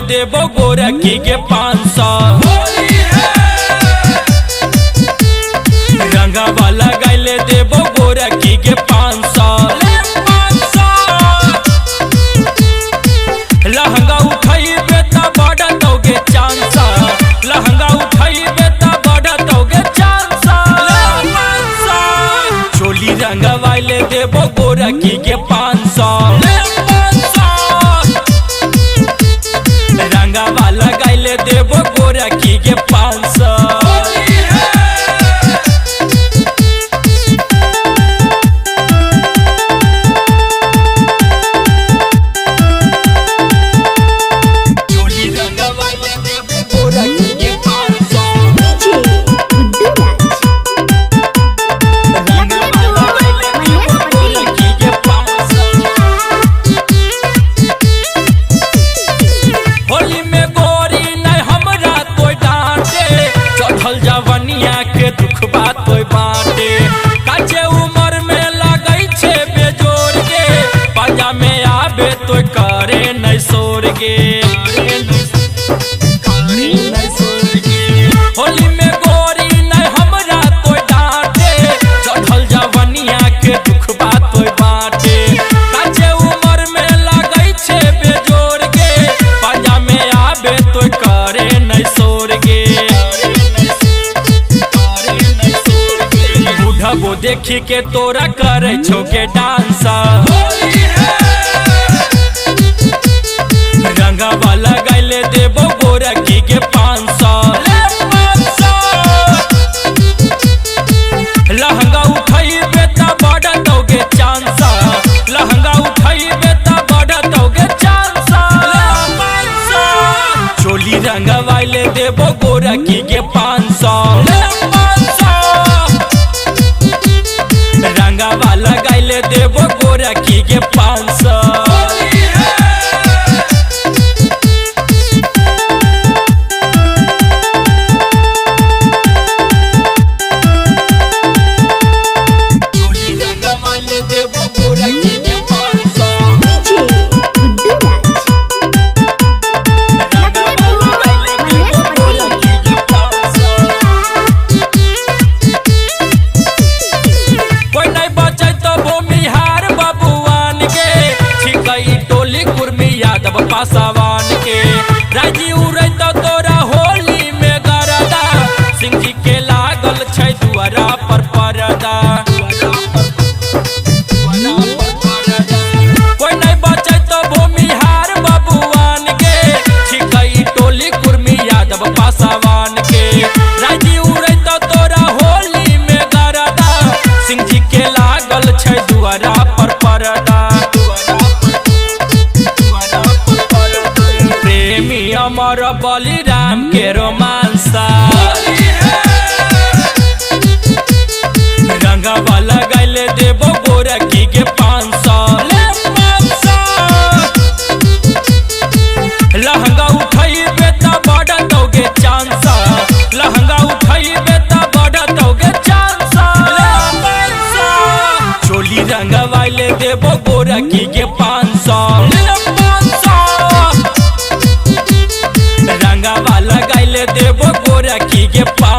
देबो गोरखी के 500। रंगा वाला गैले देबो गोरखी के 500। लहंगा उठाइबे त बढ़तोगे चांस, लहंगा उठाइबे त बढ़तोगे चांस। चोली रंगा वाले देबो गोरखी के 500। रंगा वाला गैले देबो गोरखी के 500। जवनिया के दुख बात कोई बाटे, काचे उमर में लगई छे बेजोर के, पाजा में आबे तो करे नहीं सोर के। होली में गोरी नहीं हमरा कोई डांटे, चढ़ल जवनिया के दुख बात कोई बाटे, काचे उमर में लगई छे बेजोर के, पाजा में आबे तो करे नहीं सोर के। वो देखी के तोरा करे छोके डांस, रंगा वाला गैले देबो गोरखी के 500। लहंगा उठाइबे त बढ़तोगे चांस, लहंगा उठाइबे त बढ़तोगे चांस। चोली रंगा वाले देबो गोरखी के 500। रंगा वाला गैले देबो गोरखी के 500। पासवान के राजी उड़त तोरा होली में गरदा, सिंह जी के लागल छै दुआरा पर परदा। कोई नहीं बचे तो भूमिहार बबुआन के, छिकई टोली कुर्मी यादव पासवान के, राजी उड़त तोरा होली में गरदा, सिंह जी के लागल छै दुआरा पर परदा। अमर बलिराम के रोमांस, रंगा वाला गैले देबो गोरखी के 500। लहंगा उठाइबे त बढ़तोगे चांस, लहंगा उठाइबे त बढ़तोगे चांस। चोली रंगा वाले देबो गोरखी के 500। रंगा वाला गैले देबो गोरखी के 500।